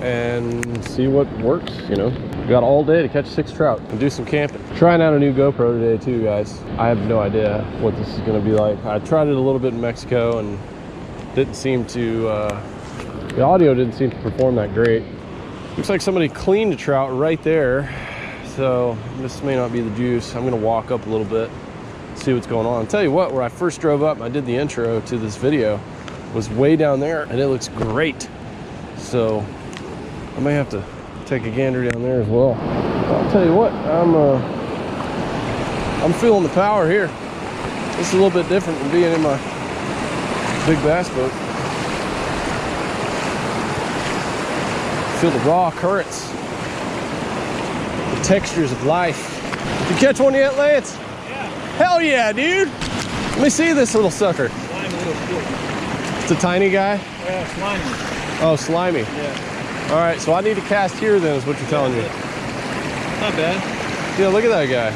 and see what works, you know. We got all day to catch 6 trout and do some camping. Trying out a new GoPro today too, guys. I have no idea what this is gonna be like. I tried it a little bit in Mexico and didn't seem to, the audio didn't seem to perform that great. Looks like somebody cleaned a trout right there. So this may not be the juice. I'm gonna walk up a little bit, see what's going on. I'll tell you what, where I first drove up, I did the intro to this video, was way down there, and it looks great. So I may have to take a gander down there as well. I'll tell you what, I'm feeling the power here. This is a little bit different than being in my big bass boat. Feel the raw currents, the textures of life. Did you catch one yet, Lance? Yeah. Hell yeah, dude. Let me see this little sucker. Slimy little fish. It's a tiny guy? Yeah, slimy. Oh, slimy. Yeah. All right, so I need to cast here then is what you're telling me. Not bad. Yeah, look at that guy.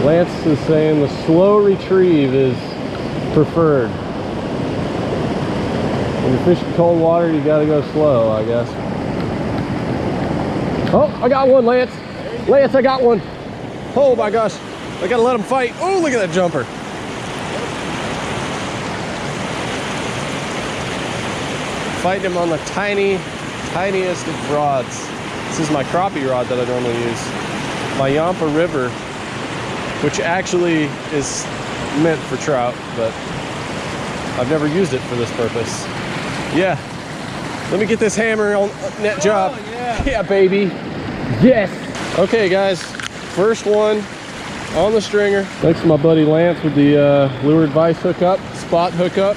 Lance is saying the slow retrieve is preferred. When you're fishing cold water, you gotta go slow, I guess. Oh, I got one, Lance. Lance, I got one. Oh my gosh. I gotta let him fight. Oh, look at that jumper. Fighting him on the tiniest of rods. This is my crappie rod that I normally use. My Yampa River, which actually is meant for trout, but I've never used it for this purpose. Yeah. Let me get this hammer on net job. Oh, yeah. Yeah, baby. Yes. Okay, guys. First one on the stringer. Thanks to my buddy Lance with the lure advice hookup, spot hookup.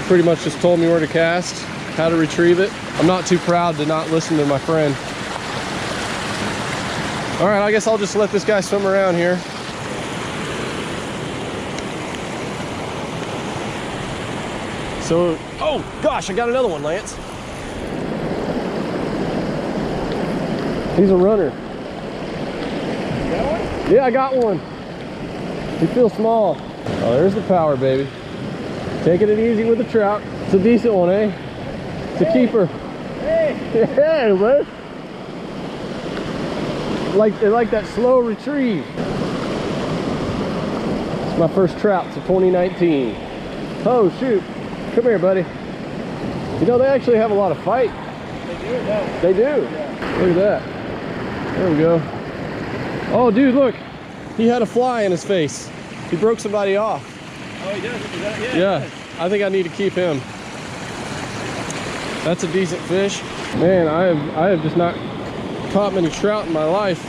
Pretty much just told me where to cast, how to retrieve it. I'm not too proud to not listen to my friend. All right, I guess I'll just let this guy swim around here. So, oh gosh, I got another one, Lance. He's a runner. You got one? Yeah, I got one. He feels small. Oh, there's the power, baby. Taking it easy with the trout. It's a decent one, eh? It's a keeper. Hey! Hey, man. They like that slow retrieve. It's my first trout, so 2019. Oh, shoot. Come here, buddy. You know, they actually have a lot of fight. They do, no? They do. Yeah. Look at that. There we go. Oh, dude, look. He had a fly in his face. He broke somebody off. Oh, he does? Is that, Yeah, I think I need to keep him. That's a decent fish. Man, I have just not caught many trout in my life.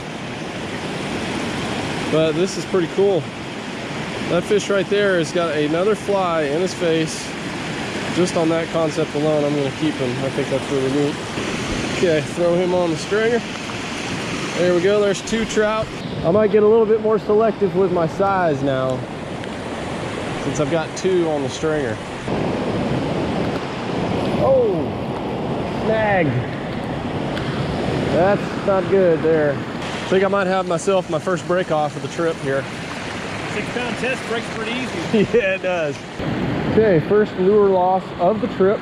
But this is pretty cool. That fish right there has got another fly in his face. Just on that concept alone, I'm gonna keep him. I think that's really neat. Okay, throw him on the stringer. There we go, there's 2 trout. I might get a little bit more selective with my size now, since I've got 2 on the stringer. Oh, snagged. That's not good there. I think I might have myself my first break off of the trip here. 6-pound test breaks pretty easy. Yeah, it does. Okay, first lure loss of the trip.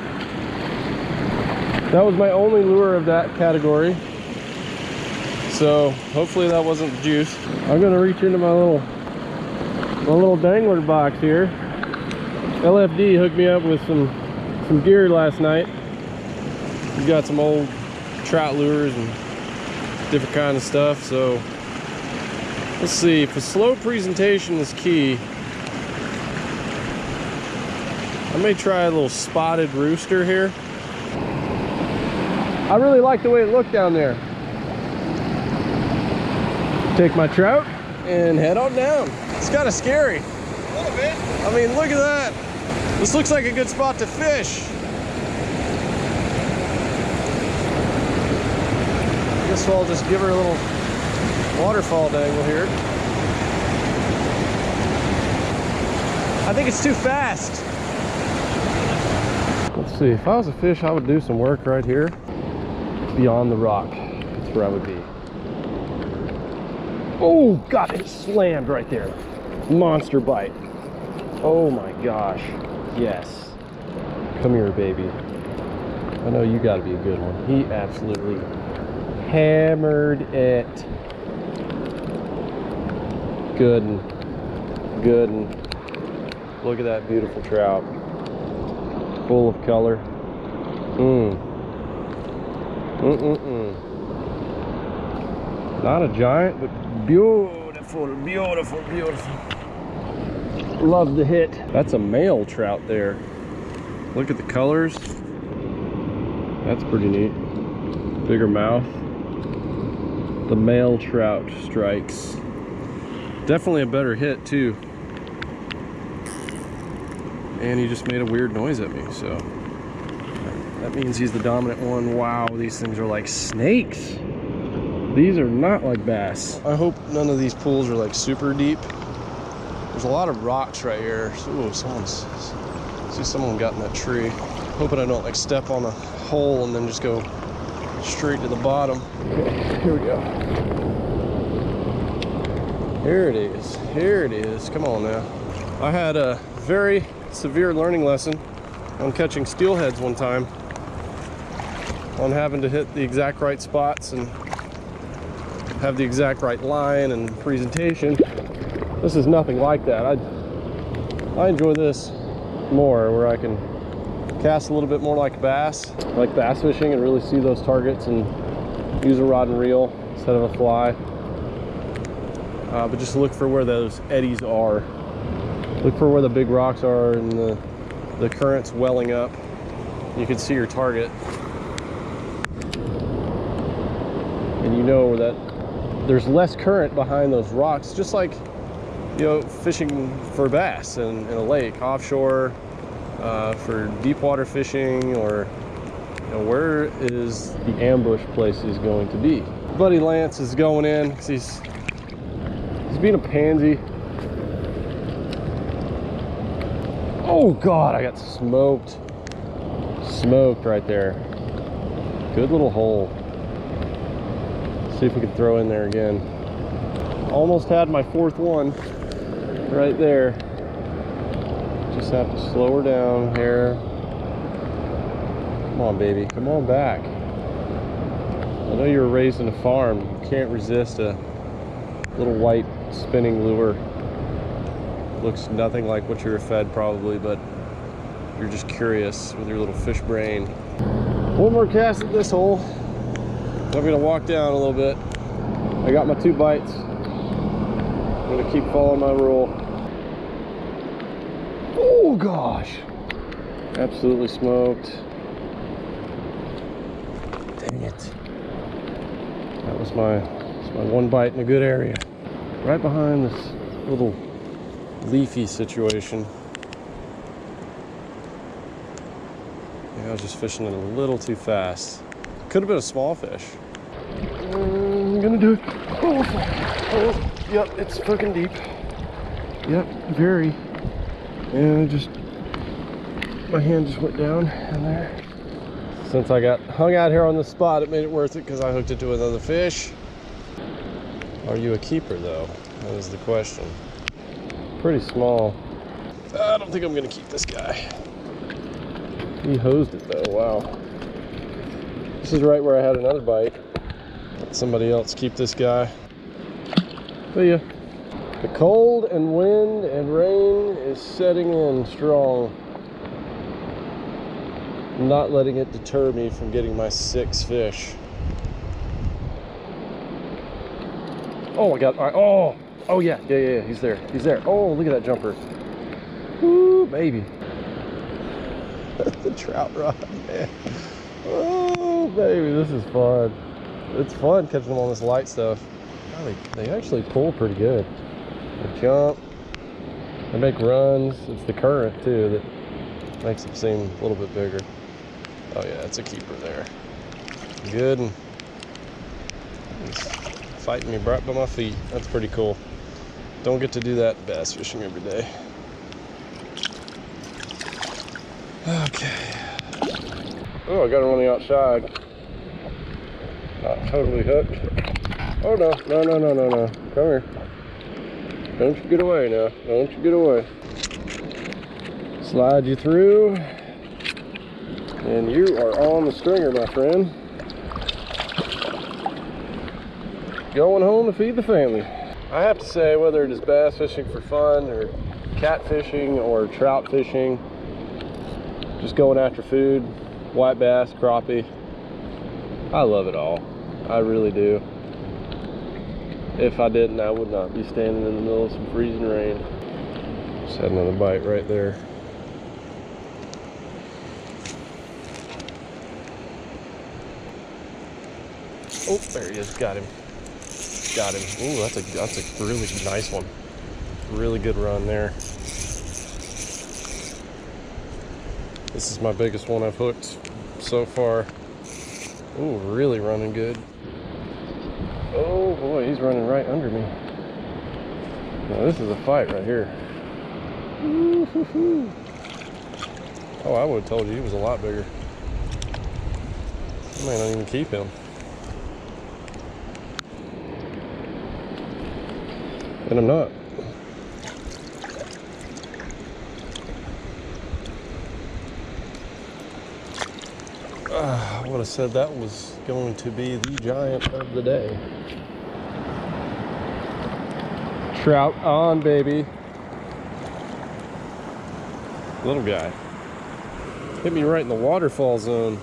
That was my only lure of that category. So hopefully that wasn't the juice. I'm gonna reach into my little dangler box here. LFD hooked me up with some gear last night. We got some old trout lures and different kind of stuff. So let's see, if a slow presentation is key, I may try a little spotted rooster here. I really like the way it looked down there. Take my trout and head on down. It's kind of scary. A little bit. I mean, look at that. This looks like a good spot to fish. I guess I'll just give her a little waterfall dangle here. I think it's too fast. Let's see, if I was a fish, I would do some work right here. Beyond the rock, that's where I would be. Oh, God, it slammed right there. Monster bite. Oh my gosh, yes. Come here, baby. I know you gotta be a good one. He absolutely hammered it. Good and good and look at that beautiful trout. Full of color. Not a giant, but beautiful, beautiful, beautiful. Love the hit. That's a male trout there. Look at the colors. That's pretty neat. Bigger mouth. The male trout strikes. Definitely a better hit too. And he just made a weird noise at me, so that means he's the dominant one. Wow, these things are like snakes. These are not like bass. I hope none of these pools are like super deep. There's a lot of rocks right here. Ooh, see someone got in that tree. Hoping I don't like step on a hole and then just go straight to the bottom. Okay, here we go. Here it is, here it is. Come on now. I had a very severe learning lesson on catching steelheads one time, on having to hit the exact right spots and have the exact right line and presentation. This is nothing like that. I enjoy this more, where I can cast a little bit more like bass fishing, and really see those targets and use a rod and reel instead of a fly. But just look for where those eddies are. Look for where the big rocks are and the current's welling up. You can see your target. And you know that there's less current behind those rocks, just like, you know, fishing for bass in a lake, offshore, for deep water fishing, or, you know, where is the ambush place is going to be. Buddy Lance is going in because he's being a pansy. Oh God, I got smoked right there. Good little hole. See if we can throw in there again. Almost had my fourth one right there. Just have to slow her down here. Come on, baby, come on back. I know you were raised in a farm. You can't resist a little white spinning lure. Looks nothing like what you were fed probably, but you're just curious with your little fish brain. One more cast at this hole. I'm gonna walk down a little bit. I got my 2 bites. I'm gonna keep following my rule. Oh gosh, absolutely smoked. Dang it. That was my 1 bite in a good area. Right behind this little leafy situation. Yeah, I was just fishing it a little too fast. Could have been a small fish. I'm gonna do it. Oh, yep, it's fucking deep. Yep, very. And my hand just went down in there. Since I got hung out here on the spot, it made it worth it because I hooked it to another fish. Are you a keeper though? That is the question. Pretty small. I don't think I'm gonna keep this guy. He hosed it though, wow. This is right where I had another bite. Let somebody else keep this guy. See ya. The cold and wind and rain is setting in strong. I'm not letting it deter me from getting my 6 fish. Oh my God, all right. Oh yeah, he's there. He's there. Oh, look at that jumper. Woo, baby. The trout rod, man. Oh, baby, this is fun. It's fun catching them on this light stuff. Oh, they actually pull pretty good. They jump. They make runs. It's the current, too, that makes it seem a little bit bigger. Oh, yeah, it's a keeper there. Good. And he's fighting me right by my feet. That's pretty cool. Don't get to do that bass fishing every day. Okay. Oh, I got him on the outside. Not totally hooked. Oh no. Come here. Don't you get away now. Don't you get away. Slide you through. And you are on the stringer, my friend. Going home to feed the family. I have to say, whether it is bass fishing for fun or catfishing or trout fishing, just going after food, white bass, crappie, I love it all. I really do. If I didn't, I would not be standing in the middle of some freezing rain. Just had another bite right there. Oh, there he is. Got him. Got him. Ooh, that's a really nice one. Really good run there. This is my biggest one I've hooked so far. Ooh, really running good. Oh boy, he's running right under me. Now this is a fight right here. Ooh-hoo-hoo. Oh, I would have told you he was a lot bigger. I may not even keep him. And I'm not. I would have said that was going to be the giant of the day. Trout on, baby. Little guy. Hit me right in the waterfall zone.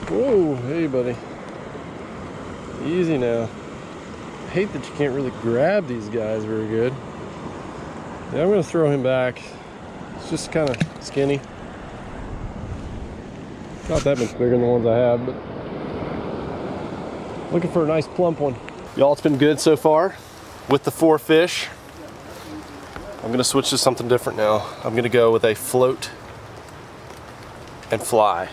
Whoa, hey buddy. Easy now. I hate that you can't really grab these guys very good. Yeah, I'm gonna throw him back. It's just kind of skinny. Not that much bigger than the ones I have, but looking for a nice plump one. Y'all, it's been good so far with the 4 fish. I'm gonna switch to something different now. I'm gonna go with a float and fly.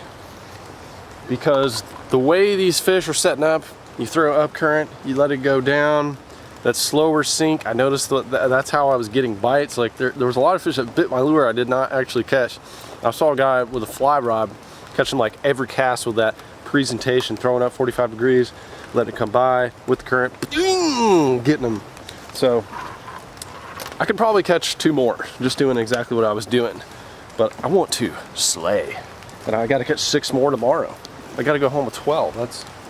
Because the way these fish are setting up, you throw up current, you let it go down, that slower sink. I noticed that's how I was getting bites. Like there was a lot of fish that bit my lure I did not actually catch. I saw a guy with a fly rod catching like every cast with that presentation, throwing up 45 degrees, letting it come by with the current, getting them. So I could probably catch 2 more just doing exactly what I was doing, but I want to slay. And I got to catch 6 more tomorrow. I got to go home with 12.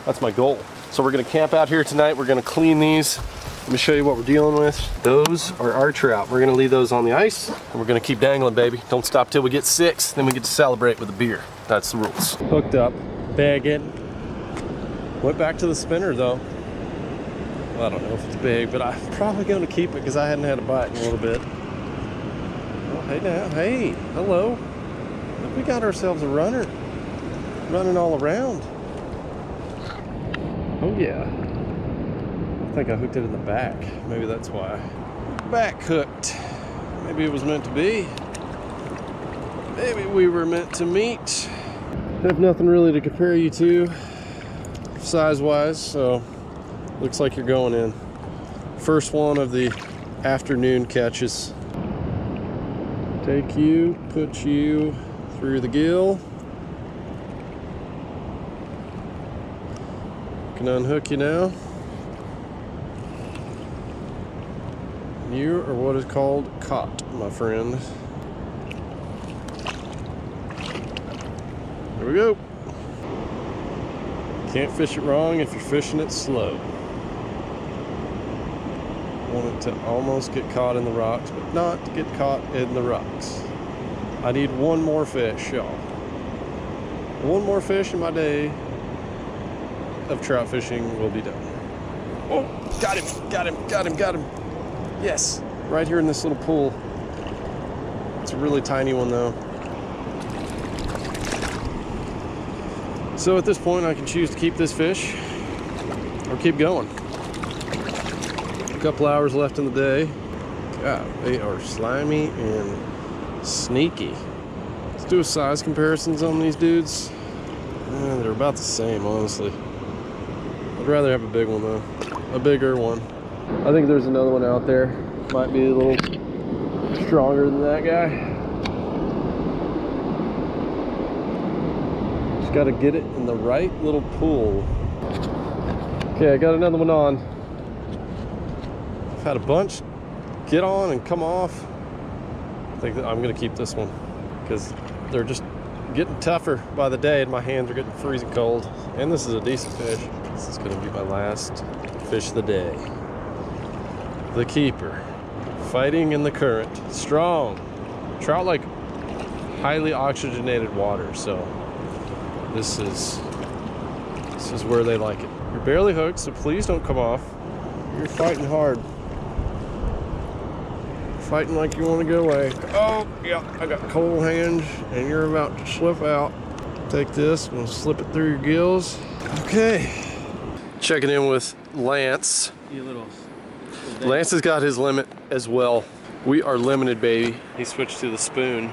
That's my goal. So we're gonna camp out here tonight. We're gonna clean these. Let me show you what we're dealing with. Those are our trout. We're gonna leave those on the ice and we're gonna keep dangling, baby. Don't stop till we get 6, then we get to celebrate with a beer. That's the rules. Hooked up, bag it. Went back to the spinner though. Well, I don't know if it's big, but I'm probably gonna keep it because I hadn't had a bite in a little bit. Oh, hey now, hey, hello. We got ourselves a runner. Running all around. Oh yeah. I think I hooked it in the back. Maybe that's why. Back hooked. Maybe it was meant to be. Maybe we were meant to meet. Have nothing really to compare you to size-wise, so looks like you're going in. First one of the afternoon catches. Take you, put you through the gill. Can unhook you now. You are what is called caught, my friend. There we go. Can't fish it wrong if you're fishing it slow. Want it to almost get caught in the rocks, but not to get caught in the rocks. I need 1 more fish, y'all. 1 more fish in my day of trout fishing will be done. Oh, got him, got him, got him, got him. Yes, right here in this little pool. It's a really tiny one though. So at this point I can choose to keep this fish or keep going. A couple hours left in the day. God, they are slimy and sneaky. Let's do a size comparisons on these dudes. They're about the same, honestly. I'd rather have a big one though, a bigger one. I think there's another one out there. Might be a little stronger than that guy. Just gotta get it in the right little pool. Okay, I got another one on. I've had a bunch get on and come off. I think that I'm gonna keep this one because they're just getting tougher by the day, and my hands are getting freezing cold. And this is a decent fish. This is gonna be my last fish of the day. The keeper, fighting in the current, strong. Trout like highly oxygenated water, so this is where they like it. You're barely hooked, so please don't come off. You're fighting hard. Fighting like you want to get away. Oh, yeah, I got cold hands, and you're about to slip out. Take this and slip it through your gills. Okay. Checking in with Lance. You little Lance has got his limit as well. We are limited, baby. He switched to the spoon.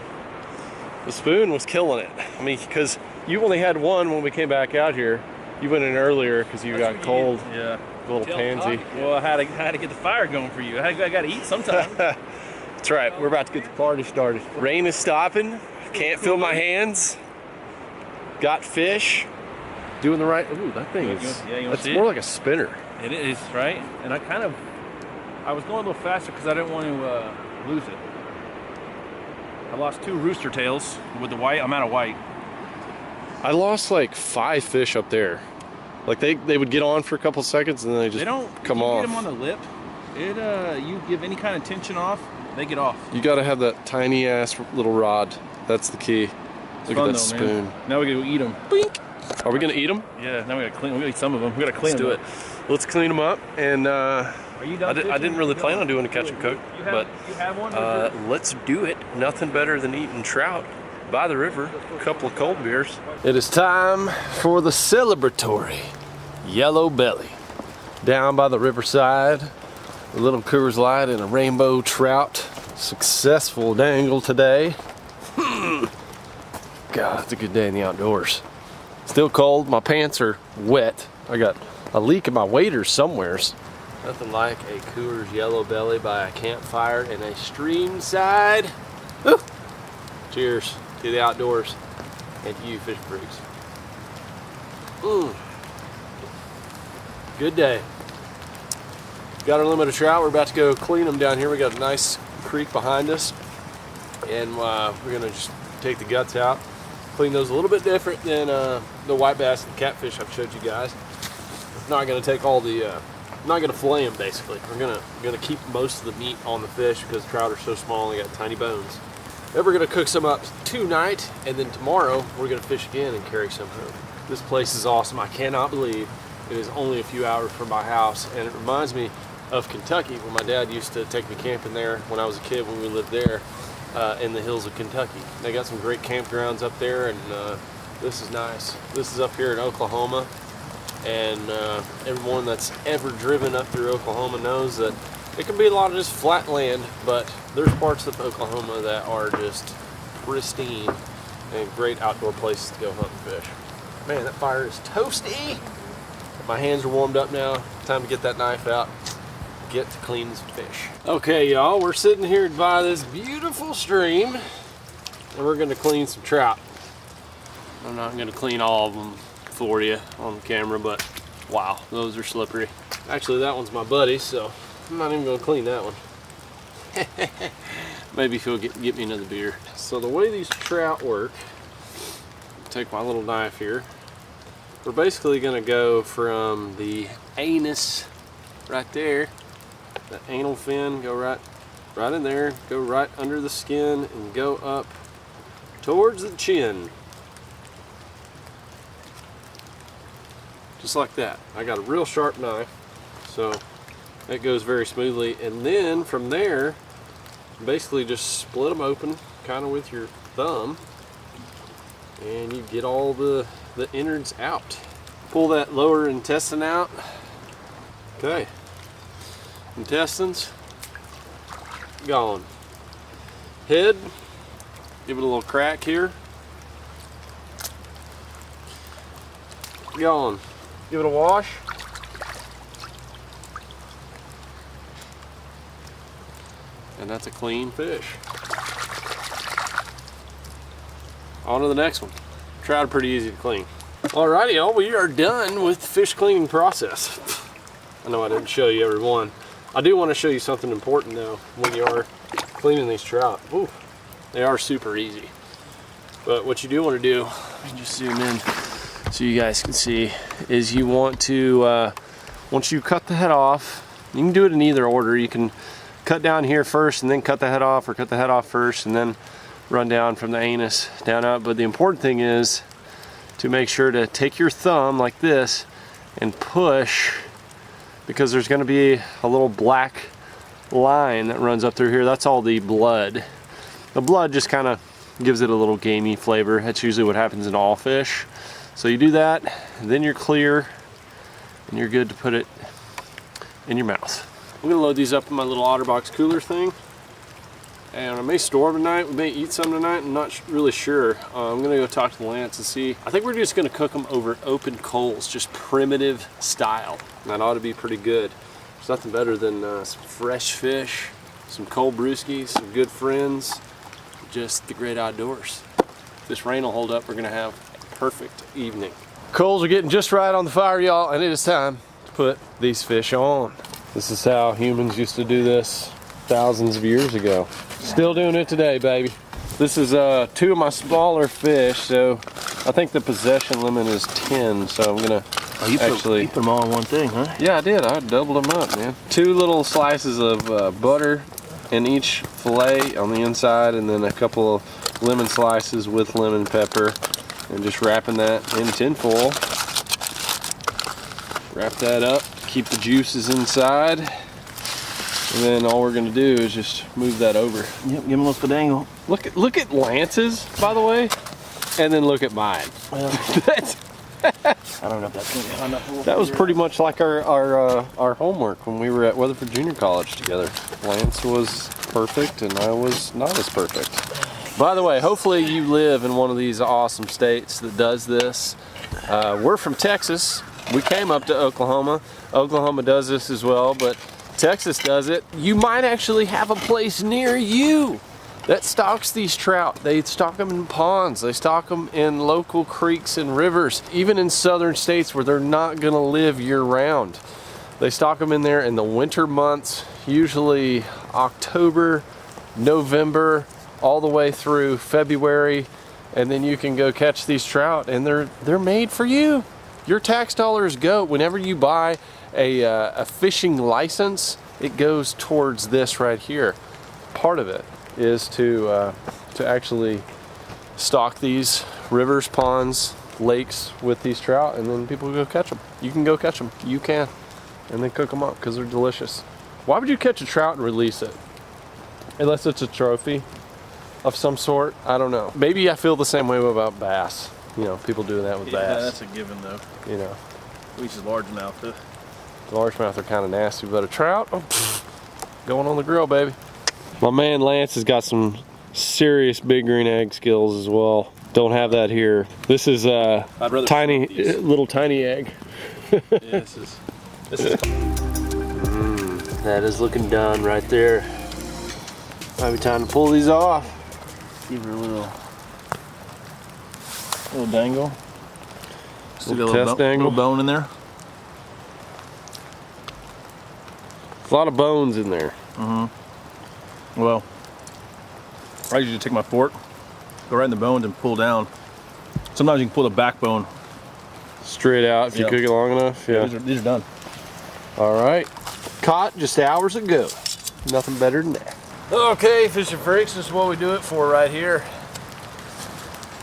The spoon was killing it. I mean, because you only had one when we came back out here. You went in earlier because you got cold. Yeah. Little pansy. Well, I had to get the fire going for you. I got to eat sometime. That's right. We're about to get the party started. Rain is stopping. Can't feel my hands. Got fish. Doing the right. Ooh, that thing is. It's more like a spinner. It is, right? And I was going a little faster because I didn't want to lose it. I lost 2 rooster tails with the white. I'm out of white. I lost like 5 fish up there. Like they would get on for a couple seconds and then they just come off. Get them on the lip. You give any kind of tension off, they get off. You got to have that tiny ass little rod. That's the key. Look at that spoon. Man. Now we gotta eat them. Boink. Are we gonna eat them? Yeah. Now we gotta clean. We gotta eat some of them. We gotta clean them. Let's do it. Let's clean them up. And are you done? I didn't really plan on doing a catch and cook, but you have one. Let's do it. Nothing better than eating trout by the river. A couple of cold beers. It is time for the celebratory yellow belly. Down by the riverside, a little Coors Light and a rainbow trout. Successful dangle today. God, it's a good day in the outdoors. Still cold, my pants are wet. I got a leak in my waders somewheres. Nothing like a Coors Yellow Belly by a campfire in a stream side. Woo. Cheers to the outdoors and to you fish freaks. Good day. Got our limit of trout. We're about to go clean them down here. We got a nice creek behind us, and we're gonna just take the guts out. Clean those a little bit different than the white bass and catfish I've showed you guys. Not gonna take all the, not gonna fillet them basically. We're gonna keep most of the meat on the fish because trout are so small and they got tiny bones. Then we're gonna cook some up tonight, and then tomorrow we're gonna fish again and carry some home. This place is awesome. I cannot believe it is only a few hours from my house, and it reminds me of Kentucky when my dad used to take me camping there when I was a kid when we lived there. In the hills of Kentucky. They got some great campgrounds up there, and this is nice. This is up here in Oklahoma, and everyone that's ever driven up through Oklahoma knows that it can be a lot of just flat land, but there's parts of Oklahoma that are just pristine and great outdoor places to go hunt and fish. Man, that fire is toasty. My hands are warmed up now. Time to get that knife out. Get to clean some fish. Okay, y'all, we're sitting here by this beautiful stream, and we're gonna clean some trout. I'm not gonna clean all of them for you on the camera, but wow, those are slippery. Actually, that one's my buddy, so I'm not even gonna clean that one. Maybe he'll get me another beer. So the way these trout work, take my little knife here. We're basically gonna go from the anus right there. The anal fin, go right in there, go right under the skin, and go up towards the chin. Just like that. I got a real sharp knife, so it goes very smoothly. And then from there, basically just split them open, kind of with your thumb, and you get all the innards out. Pull that lower intestine out. Okay. Intestines gone. Head, give it a little crack here. Gone. Give it a wash. And that's a clean fish. On to the next one. Trout are pretty easy to clean. Alrighty, y'all, we are done with the fish cleaning process. I know I didn't show you every one. I do want to show you something important though when you are cleaning these trout. Ooh, they are super easy. But what you do want to do, let me just zoom in so you guys can see, is you want to, once you cut the head off, you can do it in either order. You can cut down here first and then cut the head off, or cut the head off first and then run down from the anus down up. But the important thing is to make sure to take your thumb like this and push, because there's going to be a little black line that runs up through here. That's all the blood. The blood just kind of gives it a little gamey flavor. That's usually what happens in all fish. So you do that, and then you're clear and you're good to put it in your mouth. I'm gonna load these up in my little OtterBox cooler thing, and I may store them tonight. We may eat some tonight. I'm not really sure. I'm gonna go talk to Lance and see. I think we're just gonna cook them over open coals, just primitive style. That ought to be pretty good. There's nothing better than some fresh fish, some cold brewskis, some good friends, just the great outdoors. If this rain will hold up, we're gonna have a perfect evening. Coals are getting just right on the fire, y'all, and it is time to put these fish on. This is how humans used to do this thousands of years ago. Still doing it today, baby. This is 2 of my smaller fish, so I think the possession limit is 10, so I'm gonna you put them all in one thing, huh? Yeah, I did. I doubled them up, man. 2 little slices of butter in each fillet on the inside, and then a couple of lemon slices with lemon pepper, and just wrapping that in tin foil. Wrap that up, keep the juices inside, and then all we're gonna do is just move that over. Yep, give him a little dangle. Look at Lance's, by the way, and then look at mine. Well, That's I don't know if that's gonna be enough. That was pretty much like our homework when we were at Weatherford Junior College together. Lance was perfect and I was not as perfect. By the way, hopefully you live in one of these awesome states that does this. We're from Texas. We came up to Oklahoma. Oklahoma does this as well, but Texas does it. You might actually have a place near you that stocks these trout. They stock them in ponds. They stock them in local creeks and rivers, even in southern states where they're not gonna live year round. They stock them in there in the winter months, usually October, November, all the way through February, and then you can go catch these trout, and they're made for you. Your tax dollars go, whenever you buy a fishing license, it goes towards this right here. Part of it is to actually stock these rivers, ponds, lakes with these trout, and then people go catch them. You can go catch them. You can. And then cook them up because they're delicious. Why would you catch a trout and release it? Unless it's a trophy of some sort. I don't know. Maybe I feel the same way about bass. You know, people doing that with bass. Yeah, that's a given though. You know. At least largemouth too. The largemouth are kind of nasty, but a trout, oh, going on the grill, baby. My man Lance has got some serious big green egg skills as well. Don't have that here. This is a tiny, little tiny egg. Yeah, this is that is looking done right there. Might be time to pull these off. give her a little dangle. Still got Little test dangle. little bone in there. A lot of bones in there. Well, I usually take my fork, go right in the bones and pull down. Sometimes you can pull the backbone. Straight out if you cook it long enough. Yeah. These are done. All right. Caught just hours ago. Nothing better than that. Okay, fishing freaks, this is what we do it for right here.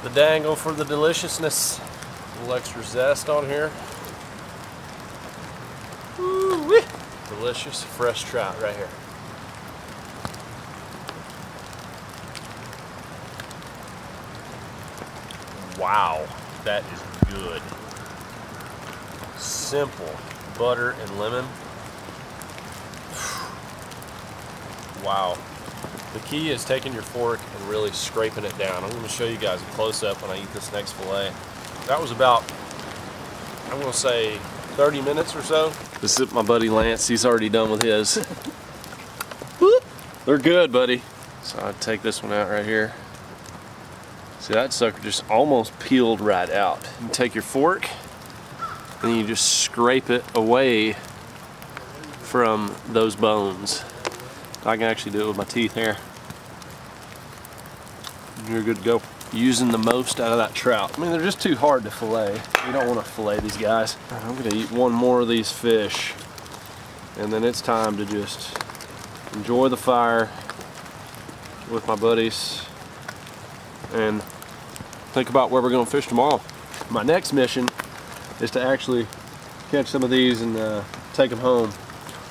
The dangle for the deliciousness. A little extra zest on here. Woo-wee. Delicious fresh trout right here. Wow, that is good. Simple butter and lemon. Wow. The key is taking your fork and really scraping it down. I'm going to show you guys a close-up when I eat this next fillet. That was about, I'm going to say 30 minutes or so. This is my buddy Lance. He's already done with his. They're good, buddy. So I take this one out right here. See, that sucker just almost peeled right out. You take your fork and then you just scrape it away from those bones. I can actually do it with my teeth here. You're good to go. using the most out of that trout. I mean, they're just too hard to fillet. You don't want to fillet these guys. I'm gonna eat one more of these fish, and then it's time to just enjoy the fire with my buddies and think about where we're gonna fish tomorrow. My next mission is to actually catch some of these and take them home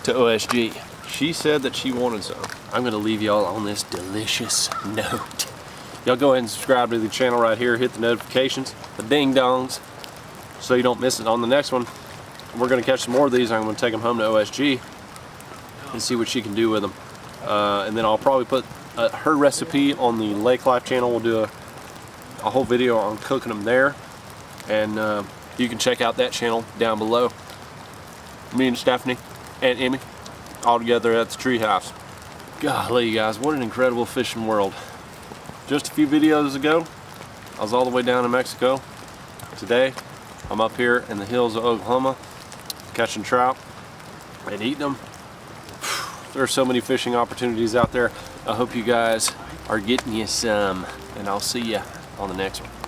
to OSG. She said that she wanted some. I'm gonna leave y'all on this delicious note. Y'all go ahead and subscribe to the channel right here, hit the notifications, the ding dongs, so you don't miss it. On the next one, we're gonna catch some more of these. I'm gonna take them home to OSG and see what she can do with them. And then I'll probably put her recipe on the Lake Life channel. We'll do a whole video on cooking them there, and you can check out that channel down below. Me and Stephanie and Emmy all together at the treehouse. Golly, you guys, what an incredible fishing world. Just a few videos ago, I was all the way down in Mexico. Today, I'm up here in the hills of Oklahoma catching trout and eating them. There are so many fishing opportunities out there. I hope you guys are getting you some, and I'll see you on the next one.